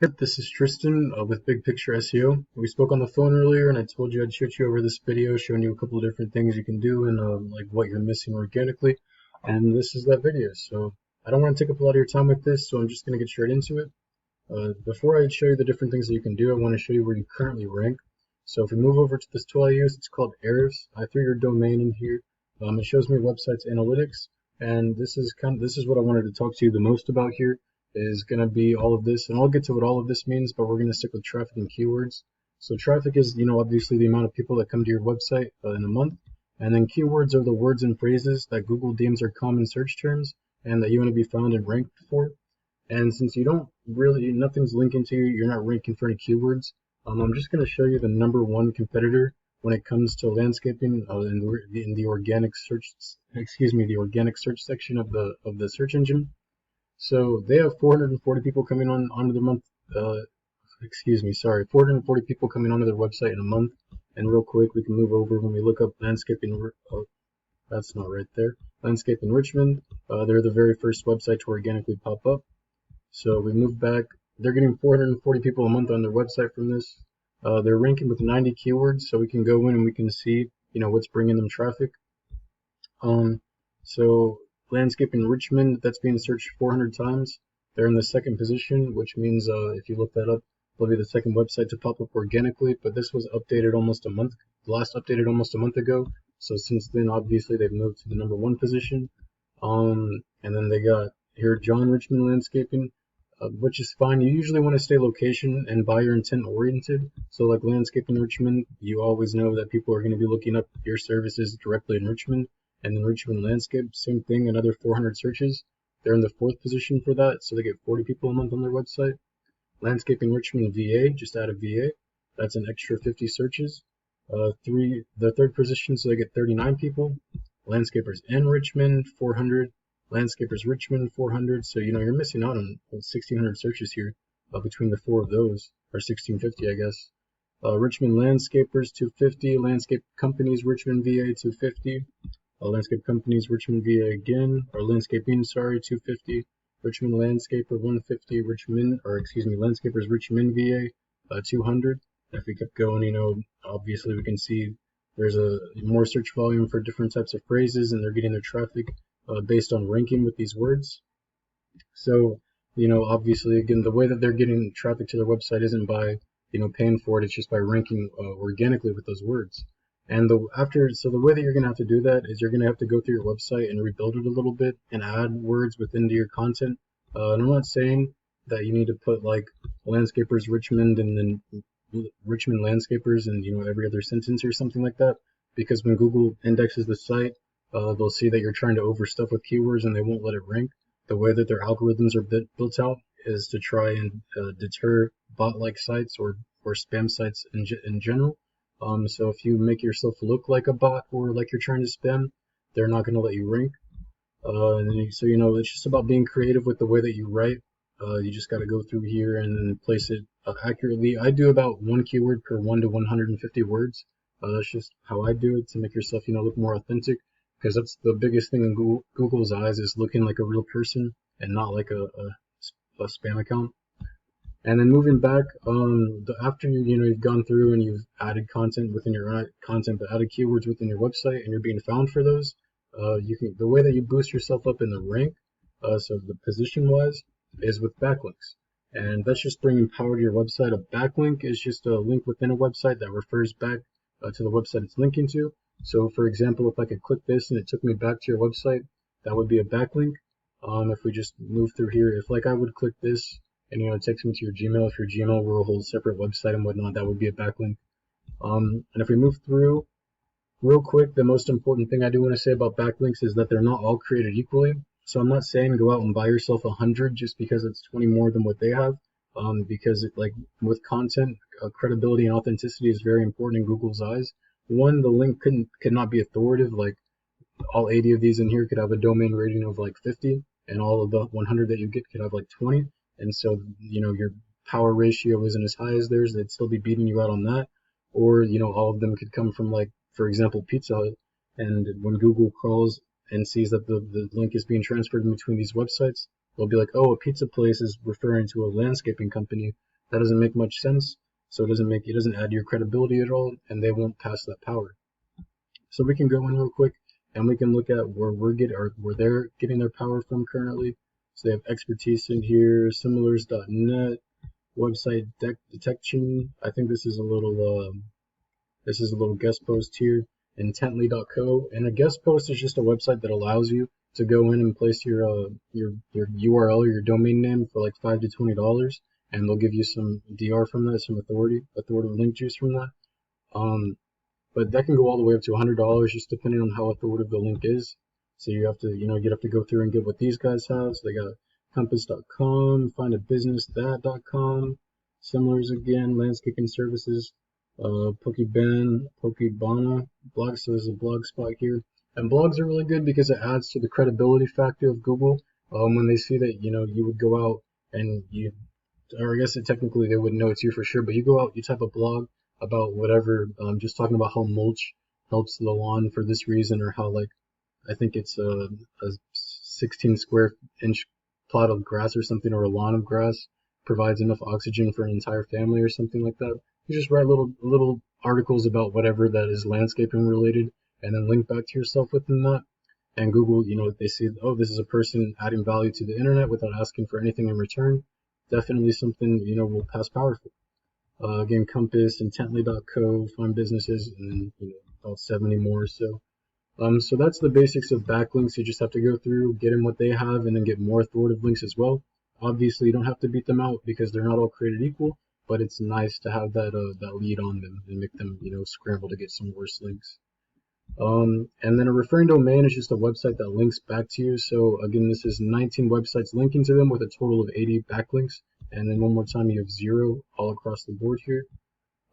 Yep, this is Tristan with Big Picture SEO. We spoke on the phone earlier, and I told you I'd shoot you over this video showing you a couple of different things you can do and like what you're missing organically. And this is that video. So I don't want to take up a lot of your time with this, so I'm just going to get straight into it. Before I show you the different things that you can do, I want to show you where you currently rank. So if we move over to this tool I use, it's called Ahrefs. I threw your domain in here. It shows me websites analytics, and this is what I wanted to talk to you the most about here is going to be all of this, and I'll get to what all of this means, but we're going to stick with traffic and keywords. So traffic is, obviously the amount of people that come to your website in a month, and then keywords are the words and phrases that Google deems are common search terms and that you want to be found and ranked for. And since you don't really, nothing's linking to you, you're not ranking for any keywords, I'm just going to show you the #1 competitor when it comes to landscaping in the organic search, the organic search section of the search engine. So they have 440 people coming onto their month. 440 people coming onto their website in a month. And real quick, we can move over when we look up landscaping. Oh, that's not right there. Landscaping Richmond. They're the very first website to organically pop up. So we move back. They're getting 440 people a month on their website from this. They're ranking with 90 keywords, so we can go in and we can see, what's bringing them traffic. So Landscaping Richmond, that's being searched 400 times. They're in the second position, which means if you look that up, they'll be the second website to pop up organically. But this was updated last updated almost a month ago. So since then, obviously, they've moved to the #1 position. And then they got here John Richmond Landscaping, which is fine. You usually want to stay location and buyer intent oriented. So like Landscaping Richmond, you always know that people are going to be looking up your services directly in Richmond. And then Richmond Landscape, same thing, another 400 searches. They're in the 4th position for that, so they get 40 people a month on their website. Landscaping Richmond VA, just add a VA. That's an extra 50 searches. The 3rd position, so they get 39 people. Landscapers in Richmond, 400. Landscapers Richmond, 400. So, you're missing out on 1,600 searches here between the 4 of those, or 1,650, I guess. Richmond Landscapers, 250. Landscape Companies Richmond VA, 250. Landscape Companies Richmond VA again, or Landscaping, 250. Richmond Landscaper 150. Landscapers Richmond VA 200. If we kept going, obviously we can see there's a more search volume for different types of phrases, and they're getting their traffic based on ranking with these words. So, obviously, again, the way that they're getting traffic to their website isn't by, paying for it. It's just by ranking organically with those words. And the way that you're going to have to do that is you're going to have to go through your website and rebuild it a little bit and add words within your content. And I'm not saying that you need to put like Landscapers Richmond and then Richmond Landscapers and every other sentence or something like that, because when Google indexes the site, they'll see that you're trying to overstuff with keywords and they won't let it rank. The way that their algorithms are built out is to try and deter bot-like sites or spam sites in general. So if you make yourself look like a bot or like you're trying to spam, they're not going to let you rank. So it's just about being creative with the way that you write. You just got to go through here and then place it accurately. I do about 1 keyword per 1 to 150 words. That's just how I do it to make yourself, look more authentic, because that's the biggest thing in Google's eyes is looking like a real person and not like a spam account. And then moving back, after you've gone through and you've added content within your content, but added keywords within your website, and you're being found for those, the way that you boost yourself up in the rank, so the position wise, is with backlinks, and that's just bringing power to your website. A backlink is just a link within a website that refers back to the website it's linking to. So, for example, if I could click this and it took me back to your website, that would be a backlink. If we just move through here, if like I would click this and it takes me to your Gmail, if your Gmail were a whole separate website and whatnot, that would be a backlink. And if we move through real quick, the most important thing I do want to say about backlinks is that they're not all created equally. So I'm not saying go out and buy yourself 100 just because it's 20 more than what they have, because like with content, credibility and authenticity is very important in Google's eyes. One, the link could not be authoritative. Like all 80 of these in here could have a domain rating of like 50, and all of the 100 that you get could have like 20. And so, your power ratio isn't as high as theirs. They'd still be beating you out on that. Or, all of them could come from like, for example, Pizza Hut. And when Google crawls and sees that the link is being transferred in between these websites, they'll be like, oh, a pizza place is referring to a landscaping company. That doesn't make much sense. So it doesn't add to your credibility at all, and they won't pass that power. So we can go in real quick and we can look at where they're getting their power from currently. So they have expertise in here, similars.net, website detection. I think this is a little guest post here. Intently.co, and a guest post is just a website that allows you to go in and place your URL or your domain name for like $5 to $20, and they'll give you some DR from that, some authoritative link juice from that. But that can go all the way up to $100, just depending on how authoritative the link is. So you have to go through and get what these guys have. So they got compass.com, findabusinessthat.com, similars again, landscaping services, Pokebana blog. So there's a blog spot here, and blogs are really good because it adds to the credibility factor of Google. When they see that you would go out and or I guess technically they wouldn't know it's you for sure, but you go out, you type a blog about whatever, just talking about how mulch helps the lawn for this reason, or how I think it's a 16 square inch plot of grass or something, or a lawn of grass provides enough oxygen for an entire family or something like that. You just write little articles about whatever that is landscaping related, and then link back to yourself within that. And Google, they see, oh, this is a person adding value to the internet without asking for anything in return. Definitely something will pass powerful. Again, Compass, Intently.co, find businesses, and then about 70 more or so. So that's the basics of backlinks. You just have to go through, get in what they have, and then get more authoritative links as well. Obviously, you don't have to beat them out because they're not all created equal, but it's nice to have that lead on them and make them scramble to get some worse links. And then a referring domain is just a website that links back to you. So again, this is 19 websites linking to them with a total of 80 backlinks. And then one more time, you have 0 all across the board here.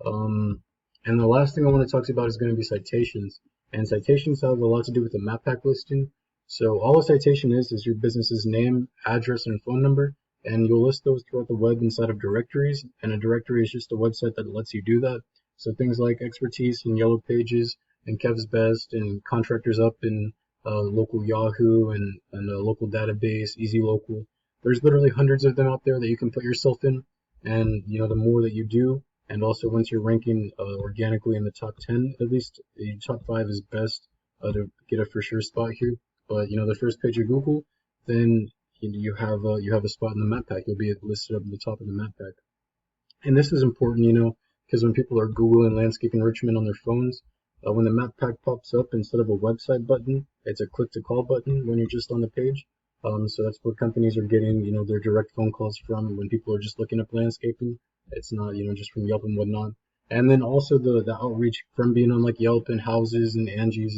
And the last thing I want to talk to you about is going to be citations. And citations have a lot to do with the map pack listing. So all a citation is your business's name, address, and phone number. And you'll list those throughout the web inside of directories. And a directory is just a website that lets you do that. So things like expertise and Yellow Pages and Kev's Best and Contractors Up in local Yahoo and a local database, Easy Local. There's literally hundreds of them out there that you can put yourself in, and the more that you do, and also once you're ranking organically in the top 10, at least the top 5 is best to get a for sure spot here. But the first page of Google, then you have a spot in the map pack. You'll be listed up at the top of the map pack, and this is important, because when people are Googling landscaping Richmond on their phones, when the map pack pops up, instead of a website button, it's a click to call button when you're just on the page. So that's where companies are getting, their direct phone calls from when people are just looking up landscaping. It's not, just from Yelp and whatnot. And then also the outreach from being on like Yelp and Houses and Angie's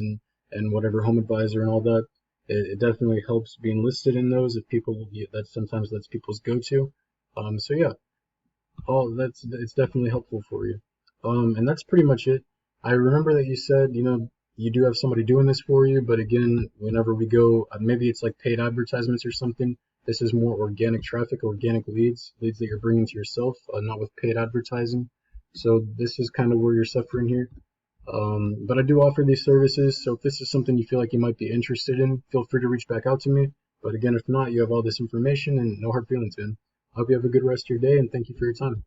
and whatever, Home Advisor and all that. It definitely helps being listed in those if people, sometimes that's people's go-to. So yeah, it's definitely helpful for you. And that's pretty much it. I remember that you said, you do have somebody doing this for you, but again, whenever we go, maybe it's like paid advertisements or something. This is more organic traffic, organic leads that you're bringing to yourself, not with paid advertising. So this is kind of where you're suffering here. But I do offer these services, so if this is something you feel like you might be interested in, feel free to reach back out to me. But again, if not, you have all this information and no hard feelings, man. I hope you have a good rest of your day, and thank you for your time.